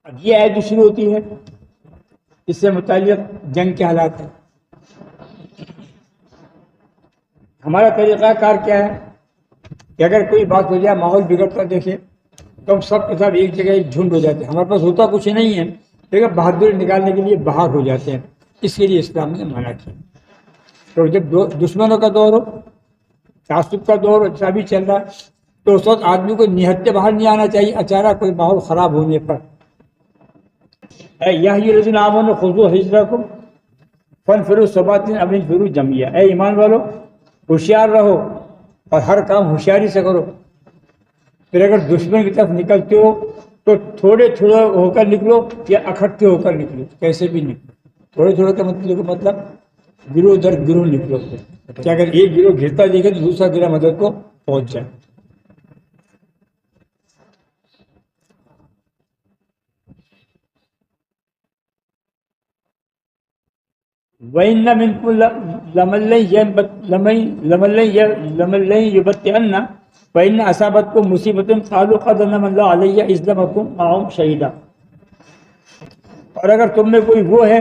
اب یہ آیت شروع ہوتی ہے، اس سے متعلق جنگ کے حالات ہیں۔ ہمارا طریقہ کار کیا ہے کہ اگر کوئی بات ہو جائے، ماحول بگڑتا دیکھے تو ہم سب کے ساتھ ایک جگہ ایک جھنڈ ہو جاتے ہیں۔ ہمارے پاس ہوتا کچھ نہیں ہے لیکن بہادری نکالنے کے لیے باہر ہو جاتے ہیں، اس کے لیے اسلام نے منع کیا۔ تو جب دشمنوں کا دور ہو، تعصب کا دور ایسا بھی چل رہا ہے، تو اس وقت آدمی کو نہتے باہر نہیں آنا چاہیے اچانک کوئی ماحول خراب ہونے پر۔ اے یا الذین آمنوا خذوا حذرکم فانفروا ثبات او انفروا جميعا، اے ایمان والو ہوشیار رہو اور ہر کام ہوشیاری سے کرو۔ پھر اگر دشمن کی طرف نکلتے ہو تو تھوڑے تھوڑے ہو کر نکلو یا اکٹھے ہو کر نکلو، کیسے بھی نکلو۔ تھوڑے تھوڑے کا مطلب گروہ در گروہ نکلو کہ اگر ایک گروہ گرتا دیکھے تو دوسرا گروہ مدد کو پہنچ جائے۔ وَإِنَّ مِنْكُمْ لَمَن يُبَطِّئَنَّ فَإِنَّ أَصَابَتْكُم مُّصِيبَةٌ قَالُوا قَدْ أَنْعَمَ اللَّهُ عَلَيَّ إِذْ لَمْ أَكُن مَّعَهُمْ شَهِيدًا۔ اور اگر تم میں کوئی وہ ہے،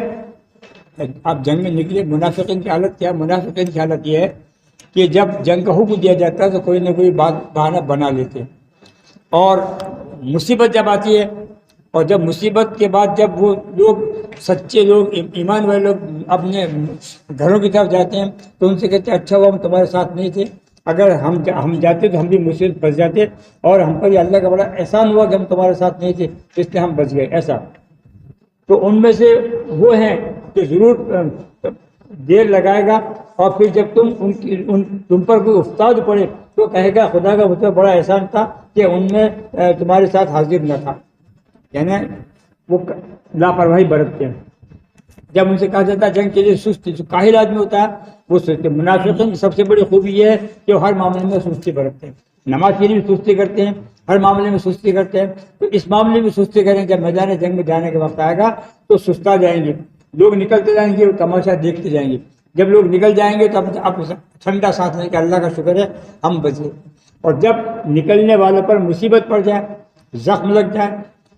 آپ جنگ میں نکلے، منافقین کی حالت کیا؟ منافقین کی حالت یہ ہے کہ جب جنگ کا حکم دیا جاتا ہے تو کوئی نہ کوئی بہانہ بنا لیتے ہیں، اور مصیبت جب آتی ہے اور جب مصیبت کے بعد جب وہ لوگ سچے لوگ ایمان والے لوگ اپنے گھروں کی طرف جاتے ہیں تو ان سے کہتے ہیں اچھا وہ ہم تمہارے ساتھ نہیں تھے، اگر ہم جاتے تو ہم بھی مصیبت پھنس جاتے، اور ہم پر یہ اللہ کا بڑا احسان ہوا کہ ہم تمہارے ساتھ نہیں تھے اس لیے ہم بچ گئے۔ ایسا تو ان میں سے وہ ہیں کہ ضرور دیر لگائے گا، اور پھر جب تم پر کوئی افتاد پڑے تو کہے گا خدا کا مجھ پر بڑا احسان تھا کہ ان میں تمہارے ساتھ حاضر نہ تھا، یعنی وہ لاپرواہی برتتے ہیں۔ جب ان سے کہا جاتا ہے جنگ کے لیے سستی، جو کاہل آدمی ہوتا ہے وہ سستی۔ منافقین کی سب سے بڑی خوبی یہ ہے کہ وہ ہر معاملے میں سستی برتتے ہیں، نماز کے لیے بھی سستی کرتے ہیں، ہر معاملے میں سستی کرتے ہیں، تو اس معاملے میں سستی کریں۔ جب میدان جنگ میں جانے کا وقت آئے گا تو سستا جائیں گے، لوگ نکلتے جائیں گے، وہ تماشا دیکھتے جائیں گے۔ جب لوگ نکل جائیں گے تو اب ٹھنڈا سانس لیں کہ اللہ کا شکر ہے ہم بچے۔ اور جب نکلنے والوں پر مصیبت پڑ جائے، زخم لگ جائے،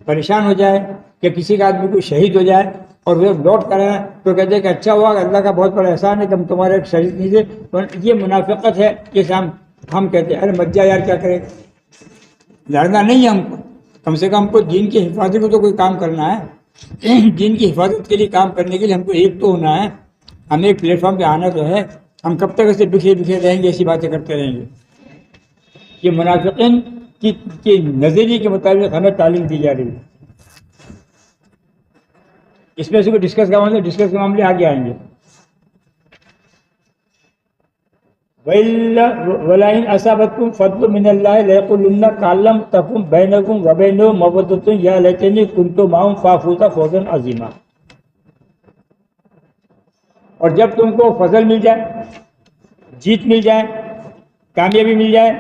پریشان ہو جائے، کہ کسی کا آدمی کوئی شہید ہو جائے اور وہ لوٹ کر آئے تو کہتے ہیں کہ اچھا ہوا کہ اللہ کا بہت بڑا احسان ہے کہ ہم تمہارے ایک شہید نہیں تھے۔ یہ منافقت ہے کہ ہم کہتے ہیں ارے مت جا یار، کیا کرے، لڑنا نہیں ہے ہم کو، کم سے کم ہم کو دین کی حفاظت کو تو کوئی کام کرنا ہے، دین کی حفاظت کے لیے کام کرنے کے لیے ہم کو ایک تو ہونا ہے، ہمیں ایک پلیٹ فارم پہ آنا تو ہے۔ ہم کب تک ایسے بکھرے رہیں گے، ایسی باتیں کرتے رہیں گے؟ یہ منافقین کی نظریے کے مطابق ہمیں تعلیم دی جا رہی ہے۔ اس میں سے کوئی ڈسکس کے معاملے آگے آئیں گے۔ وَلَئِنْ أَصَابَتْكُمْ فَضْلٌ مِّنَ اللَّهِ لَيَقُولُنَّ كَأَن لَّمْ تَكُن بَيْنَكُمْ وَبَيْنَهُ مَوَدَّةٌ يَا لَيْتَنِي كُنتُ مَعَهُمْ فَأَفُوزَ فَوْزًا عَظِيمًا۔ اور جب تم کو فضل مل جائے، جیت مل جائے، کامیابی مل جائے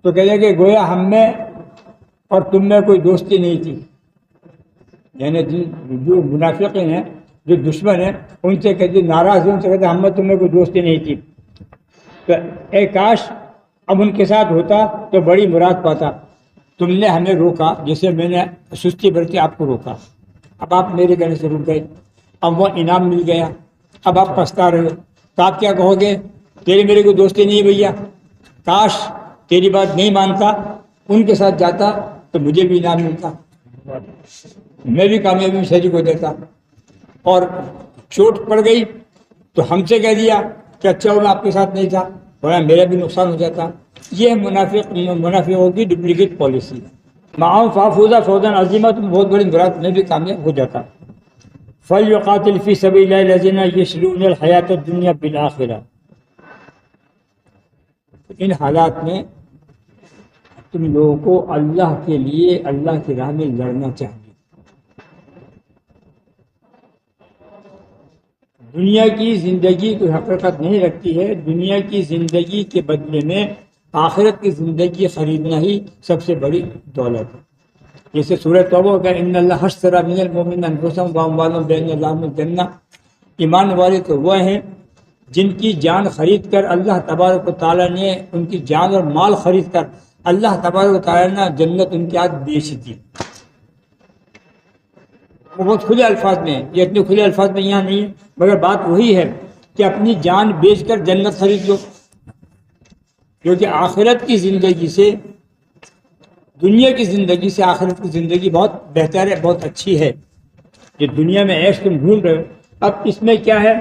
تو کہتے کہ گویا ہم میں اور تم میں کوئی دوستی نہیں تھی، یعنی جو منافقین ہیں، جو دشمن ہیں، ان سے کہتے ناراض ہیں، ان سے کہتے ہم میں تم میں کوئی دوستی نہیں تھی، تو اے کاش اب ان کے ساتھ ہوتا تو بڑی مراد پاتا۔ تم نے ہمیں روکا، جیسے میں نے سستی برتی آپ کو روکا، اب آپ میرے کہنے سے رک گئے، اب وہ انعام مل گیا، اب آپ پچھتا رہے ہو، تو آپ کیا کہو گے؟ تیری میری کوئی دوستی نہیں بھیا، کاش تیری بات نہیں مانتا، ان کے ساتھ جاتا تو مجھے بھی انعام ملتا، میں بھی کامیابی میں شریک ہو دیتا، اور چوٹ پڑ گئی تو ہم سے کہہ دیا کہ اچھا میں آپ کے ساتھ نہیں تھا، ورنہ میرا بھی نقصان ہو جاتا۔ یہ منافقوں کی ڈپلیکیٹ پالیسی۔ معاہم فافوزہ فوزاً عظیمہ، تم بہت بڑی مراد میں بھی کامیاب ہو جاتا۔ فَلْيُقَاتِلْ فِي سَبِيلِ اللَّهِ الَّذِينَ يَشْرُونَ الْحَيَاةَ الدُّنْيَا بِالْآخِرَةِ۔ ان حالات میں تم لوگوں کو اللہ کے لیے اللہ کی راہ میں لڑنا چاہیے۔ دنیا کی زندگی کوئی حقیقت نہیں رکھتی ہے، دنیا کی زندگی کے بدلے میں آخرت کی زندگی خریدنا ہی سب سے بڑی دولت ہے۔ جیسے سورہ توبہ کا ان اللہ اشتری من المؤمنین انفسهم واموالهم بان لهم الجنہ، ایمان والے تو وہ ہیں جن کی جان خرید کر اللہ تبارک و تعالیٰ نے، ان کی جان اور مال خرید کر اللہ تبارک و تعالیٰ نے جنت ان کے ہاتھ بیچ دی۔ وہ بہت کھلے الفاظ میں ہے، یہ اتنے کھلے الفاظ میں یہاں نہیں ہے، مگر بات وہی ہے کہ اپنی جان بیچ کر جنت خرید لو، کیونکہ آخرت کی زندگی سے، دنیا کی زندگی سے آخرت کی زندگی بہت بہتر ہے، بہت اچھی ہے۔ یہ دنیا میں عیش تم ڈھونڈ رہے ہو، اب اس میں کیا ہے،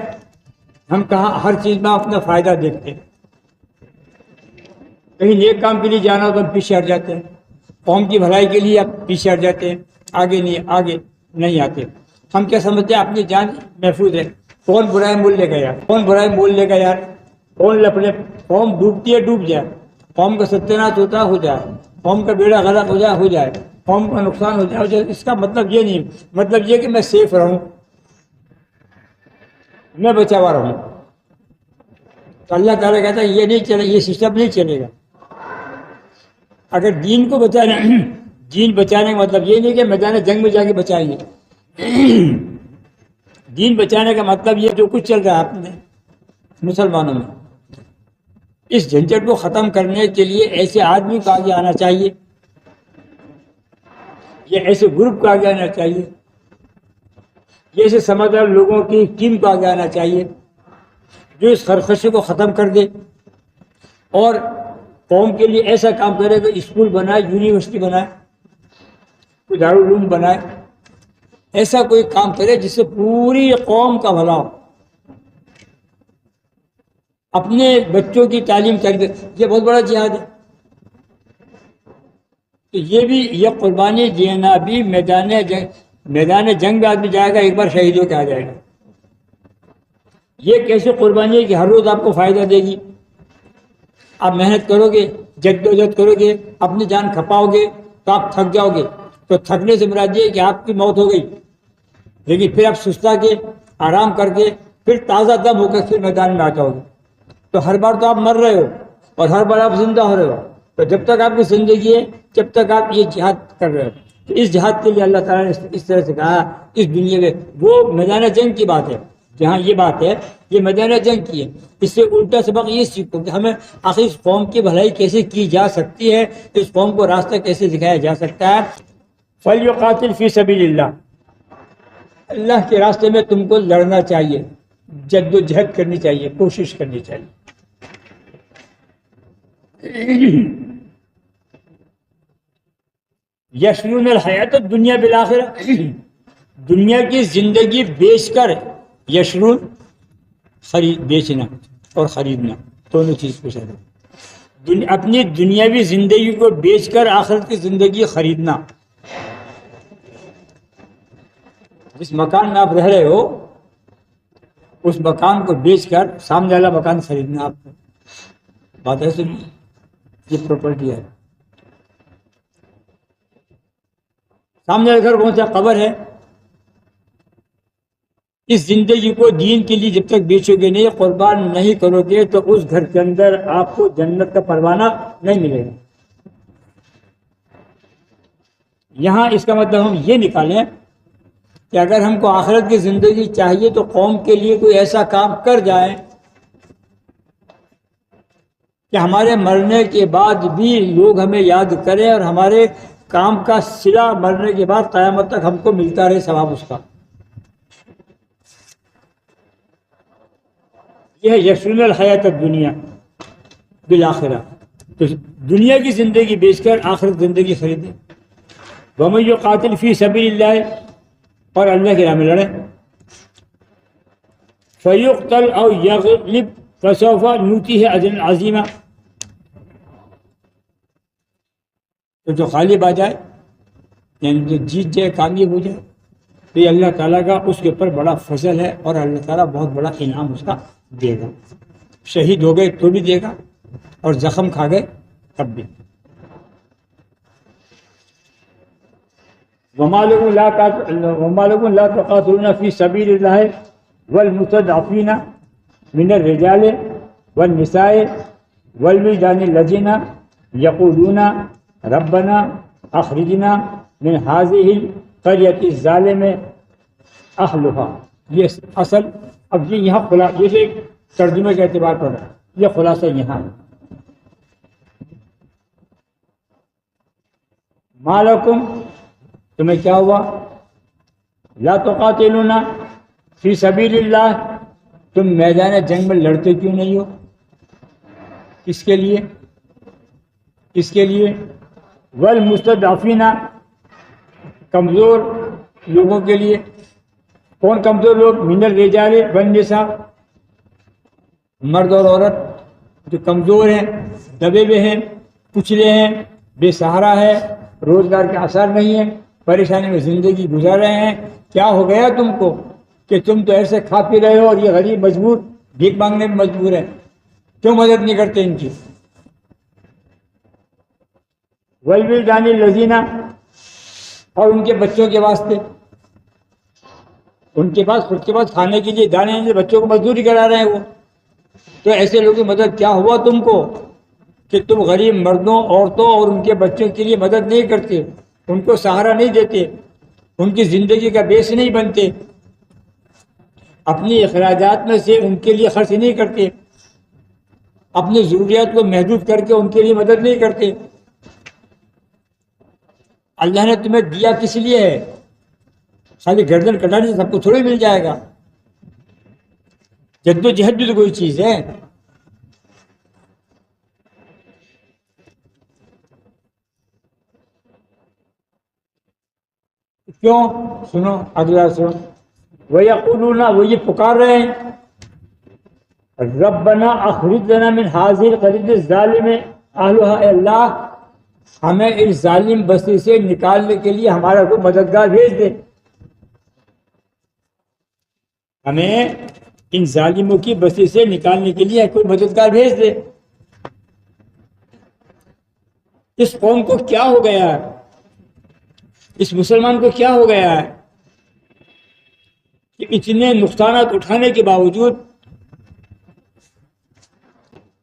ہم کہاں ہر چیز میں اپنا فائدہ دیکھتے ہیں، کہیں نیک کام کے لیے جانا ہو تو ہم پیچھے ہٹ جاتے ہیں، قوم کی بھلائی کے لیے اب پیچھے ہٹ جاتے ہیں، آگے نہیں آتے۔ ہم کیا سمجھتے ہیں اپنی جان محفوظ ہے، کون برائی مول لے گا یار، کون برائی مول لے گا یار، کون لپڑے، قوم ڈوبتی ہے ڈوب جائے، قوم کا ستیہ ہوتا ہو جائے، قوم کا بیڑا غرق ہو جائے، قوم کا نقصان ہو جائے، اس کا مطلب یہ نہیں، مطلب یہ کہ میں سیف رہوں، میں بچا ہوا رہوں۔ تو اللہ تعالیٰ کہتا ہے یہ نہیں چلے، یہ سسٹم نہیں چلے گا۔ اگر دین کو بچانا، دین بچانے کا مطلب یہ نہیں کہ میدان جنگ میں جا کے بچائیں گے، دین بچانے کا مطلب یہ جو کچھ چل رہا ہے اپنے مسلمانوں میں، اس جھنجٹ کو ختم کرنے کے لیے ایسے آدمی کو آگے آنا چاہیے، یہ ایسے گروپ کو آگے آنا چاہیے، یہ ایسے سمجھدار لوگوں کی ٹیم کو آگے آنا چاہیے جو اس خرخشے کو ختم کر دے اور قوم کے لیے ایسا کام کرے کہ اسکول بنائے، یونیورسٹی بنائے، کوئی دارالعلوم بنائے، ایسا کوئی کام کرے جس سے پوری قوم کا بھلا ہو، اپنے بچوں کی تعلیم تربیت، یہ بہت بڑا جہاد ہے۔ تو یہ قربانی دینا بھی میدان جنگ میں آدمی جائے گا، ایک بار شہید ہو کے آ جائے گا۔ یہ کیسے قربانی ہے کہ ہر روز آپ کو فائدہ دے گی، آپ محنت کرو گے، جدوجہد کرو گے، اپنی جان کھپاؤ گے تو آپ تھک جاؤ گے، تو تھکنے سے مراد یہ ہے کہ آپ کی موت ہو گئی، لیکن پھر آپ سستا کے آرام کر کے پھر تازہ دم ہو کر پھر میدان میں آ جاؤ گے۔ تو ہر بار تو آپ مر رہے ہو اور ہر بار آپ زندہ ہو رہے ہو، تو جب تک آپ کی زندگی ہے جب تک آپ یہ جہاد کر رہے ہو۔ تو اس جہاد کے لیے اللہ تعالیٰ نے اس طرح سے کہا، اس دنیا میں وہ میدان جنگ کی بات ہے جہاں یہ بات ہے، یہ میدان جنگ کی ہے۔ اس سے الٹا سبق یہ سیکھو کہ ہمیں آخر اس قوم کی بھلائی کیسے کی جا سکتی ہے، اس قوم کو راستہ کیسے دکھایا جا سکتا ہے۔ فَلْيُقَاتِلْ فِي سَبِيلِ اللَّهِ، اللہ کے راستے میں تم کو لڑنا چاہیے، جد و جہد کرنی چاہیے، کوشش کرنی چاہیے۔ یشرون الحیات الدنیا بالآخرہ، دنیا کی زندگی بیچ کر، یشرون بیچنا اور خریدنا دونوں چیز کو ہے، اپنی دنیاوی زندگی کو بیچ کر آخرت کی زندگی خریدنا۔ جس مکان میں آپ رہ رہے ہو اس مکان کو بیچ کر سامنے والا مکان خریدنا، آپ کو بات ہے سنی، یہ پراپرٹی ہے۔ سامنے والا گھر کون سا؟ قبر ہے۔ اس زندگی کو دین کے لیے جب تک بیچو گے نہیں، قربان نہیں کرو گے، تو اس گھر کے اندر آپ کو جنت کا پروانہ نہیں ملے گا۔ یہاں اس کا مطلب ہم یہ نکالیں کہ اگر ہم کو آخرت کی زندگی چاہیے تو قوم کے لیے کوئی ایسا کام کر جائیں کہ ہمارے مرنے کے بعد بھی لوگ ہمیں یاد کریں اور ہمارے کام کا صلہ مرنے کے بعد قیامت تک ہم کو ملتا رہے ثواب اس کا۔ یہ ہے یشرون الحیات الدنیا بالآخرہ، تو دنیا کی زندگی بیچ کر آخرت زندگی خریدیں۔ وَمَن يُقَاتِلْ فِي سَبِيلِ اللَّهِ، اور اللہ کی راہ میں لڑیں، فَيُقْتَلْ أَوْ يَغْلِبْ فَسَوْفَ نُؤْتِيهِ أَجْرًا عَظِيمًا، تو جو غالب آ جائے یعنی جو جیت جائے، کامیاب ہو جائے، تو یہ اللہ تعالیٰ کا اس کے اوپر بڑا فضل ہے اور اللہ تعالیٰ بہت بڑا انعام اس کا دے گا۔ شہید ہو گئے تو بھی دے گا اور زخم کھا گئے تب بھی۔ وَمَا لَكُمْ لَا تُقَاتِلُونَ فِي سَبِيلِ اللَّهِ وَالْمُسْتَضْعَفِينَ مِنَ الرِّجَالِ وَالنِّسَاءِ وَالْوِلْدَانِ الَّذِينَ يَقُولُونَ رَبَّنَا أَخْرِجْنَا مِنْ هَٰذِهِ الْقَرْيَةِ الظَّالِمِ أَهْلُهَا، یہ اصل اب یہ یہاں یہ ایک ترجمے کے اعتبار پر یہ خلاصہ یہاں ہے۔ مَا لَكُمْ، تمہیں کیا ہوا؟ لا تقاتلون فی سبیل اللہ، تم میدان جنگ میں لڑتے کیوں نہیں ہو؟ کس کے لیے؟ کس کے لیے؟ والمستضعفین، کمزور لوگوں کے لیے۔ کون کمزور لوگ؟ من الرجال والنساء، مرد اور عورت جو کمزور ہیں، دبے ہوئے ہیں، کچلے ہیں، بے سہارا ہے، روزگار کے آثار نہیں ہیں، پریشانی میں زندگی گزار رہے ہیں۔ کیا ہو گیا تم کو کہ تم تو ایسے کھا پی رہے ہو اور یہ غریب مجبور بھیک مانگنے میں مجبور ہے؟ کیوں مدد نہیں کرتے ان کی؟ والولدان الذین، اور ان کے بچوں کے واسطے، ان کے پاس خود کے پاس کھانے کے لیے دانے ہیں، بچوں کو مزدوری کرا رہے ہیں وہ، تو ایسے لوگوں کی مدد کیا ہوا تم کو کہ تم غریب مردوں، عورتوں اور ان کے بچوں کے لیے مدد نہیں کرتے، ان کو سہارا نہیں دیتے، ان کی زندگی کا بیس نہیں بنتے، اپنی اخراجات میں سے ان کے لیے خرچ نہیں کرتے، اپنی ضروریات کو محدود کر کے ان کے لیے مدد نہیں کرتے۔ اللہ نے تمہیں دیا کس لیے ہے؟ خالی گردن کٹانے سے سب کو تھوڑی مل جائے گا۔ جد و جہد بھی تو کوئی چیز ہے۔ کیوں؟ سنو اگلا سنو، وَيَقُولُونَ، وہ یہ پکار رہے ہیں، ربنا اخرجنا من هذه القرية الظالم اهلها، اے اللہ ہمیں اس ظالم بستی سے نکالنے کے لیے ہمارا کوئی مددگار بھیج دے، ہمیں ان ظالموں کی بستی سے نکالنے کے لیے کوئی مددگار بھیج دے۔ اس قوم کو کیا ہو گیا ہے؟ اس مسلمان کو کیا ہو گیا ہے کہ اتنے نقصانات اٹھانے کے باوجود،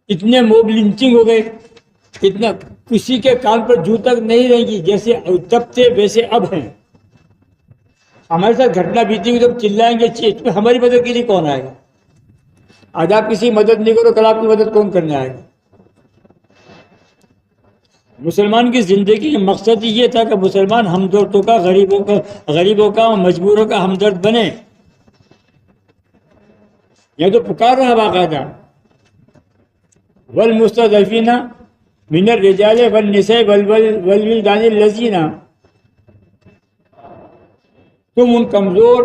اتنے موب لنچنگ ہو گئے، اتنا کسی کے کان پر جوں تک نہیں رہیں گی، جیسے تب تھے ویسے اب ہیں۔ ہمارے ساتھ گھٹنا بیتی ہوئی جب چلائیں گے اس میں ہماری مدد کے لیے کون آئے گا؟ آج آپ کسی مدد نہیں کرو، کل آپ کی مدد کون کرنے آئے گا؟ مسلمان کی زندگی کا مقصد یہ تھا کہ مسلمان ہمدردوں کا، غریبوں کا اور مجبوروں کا ہمدرد بنے۔ یہ تو پکار رہا باقاعدہ، والمستضعفین من الرجال والنساء والولدان الذین، تم ان کمزور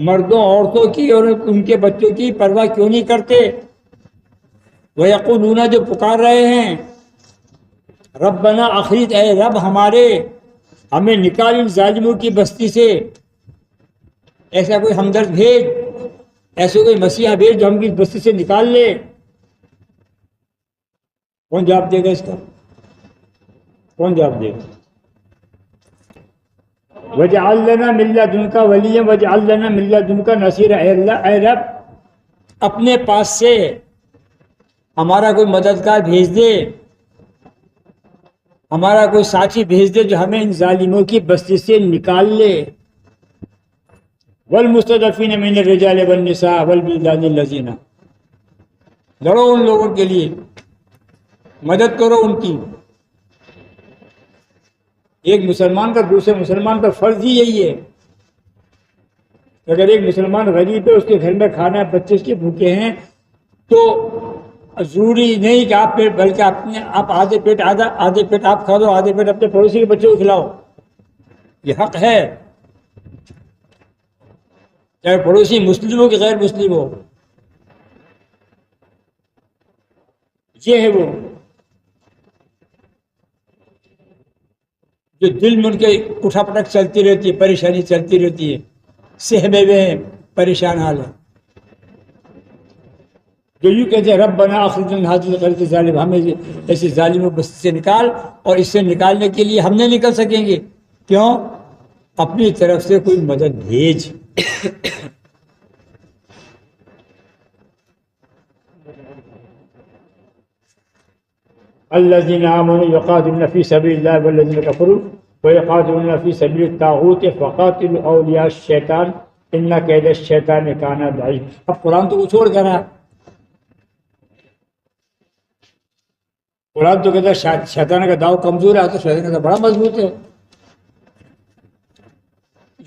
مردوں، عورتوں کی اور ان کے بچوں کی پرواہ کیوں نہیں کرتے؟ وَيَقُولُونَ، جو پکار رہے ہیں، ربنا اخرج، اے رب ہمارے ہمیں نکال ان ظالموں کی بستی سے، ایسا کوئی ہمدرد بھیج، ایسے کوئی مسیحا بھیج جو ہم کی بستی سے نکال لے۔ کون جواب دے گا اس کا؟ کون جواب دے گا؟ وَاجْعَلْ لَنَا مِن لَّدُنْكَ وَلِيًّا وَاجْعَلْ لَنَا مِن لَّدُنْكَ نَصِيرًا، اے اللہ، اے رب اپنے پاس سے ہمارا کوئی مددگار بھیج دے، ہمارا کوئی ساتھی بھیج دے جو ہمیں ان ظالموں کی بستی سے نکال لے۔ والمستضعفین من الرجال والنساء والولدان الذین، لڑو ان لوگوں کے لیے، مدد کرو ان کی۔ ایک مسلمان کا دوسرے مسلمان کا فرض ہی یہی ہے، اگر ایک مسلمان غریب ہے، اس کے گھر میں کھانا ہے، بچے اس کے بھوکے ہیں، تو ضروری نہیں کہ آپ پیٹ، بلکہ آپ آدھے پیٹ آپ کھا دو، آدھے پیٹ اپنے پڑوسی کے بچوں کو کھلاؤ، یہ حق ہے، چاہے پڑوسی مسلم ہو کہ غیر مسلم ہو، یہ ہے وہ جو دل میں ان کے اٹھا پٹک چلتی رہتی ہے، پریشانی چلتی رہتی ہے، سہمے ہوئے ہیں، پریشان حال ہے، جو یوں کہتے ہیں ربنا اخرجنا من هذه القرية الظالمة، ہمیں ایسے ظالموں بستی سے نکال، اور اس سے نکالنے کے لیے ہم نہیں نکل سکیں گے، کیوں؟ اپنی طرف سے کوئی مدد بھیج۔ الذين آمنوا يقاتلون في سبيل الله والذين كفروا ويقاتلون في سبيل الطاغوت فقاتلوا أولياء الشيطان إن كيد الشيطان كان ضعيف۔ اب قرآن تو وہ چھوڑ کر رہا، قرآن تو کہتا ہے شیطان کا داؤ کمزور ہے، تو شیطان کا بڑا مضبوط ہے۔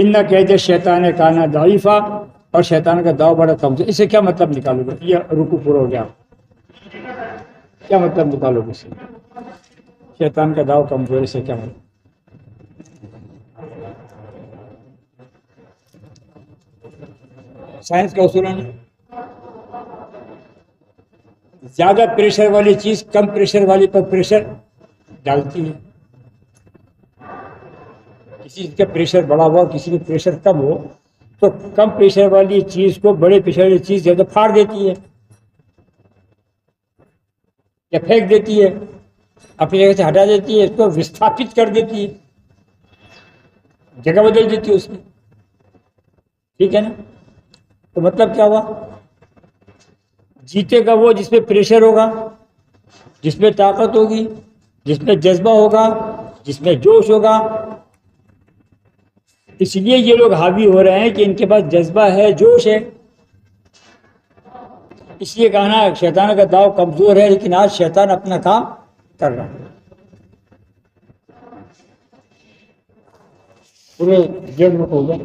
ان قید شیطان کانا ضعیفہ، اور شیطان کا داؤ بڑا کمزور. اس سے کیا مطلب نکالو گے؟ یہ رکو پورا ہو گیا. کیا مطلب نکالو گے اس سے؟ شیطان کا داؤ کمزور سے کیا مطلب؟ سائنس کا اصول ہے زیادہ پریشر والی چیز کم پریشر والی پر پریشر ڈالتی ہے. کسی چیز کا پریشر بڑا ہوا اور کسی کا پریشر کم ہو تو کم پریشر والی چیز کو بڑے پریشر والی چیز زیادہ پھاڑ دیتی ہے یا پھینک دیتی ہے، اپنی جگہ سے ہٹا دیتی ہے، اس کو وستھاپت کر دیتی ہے، جگہ بدل دیتی ہے اس کی. ٹھیک ہے نا؟ تو مطلب کیا ہوا؟ جیتے گا وہ جس میں پریشر ہوگا، جس میں طاقت ہوگی، جس میں جذبہ ہوگا، جس میں جوش ہوگا. اس لیے یہ لوگ حاوی ہو رہے ہیں کہ ان کے پاس جذبہ ہے، جوش ہے. اس لیے کہنا شیطان کا داؤ کمزور ہے، لیکن آج شیطان اپنا کام کر رہا ہے. پورے جیل میں ہو گیا.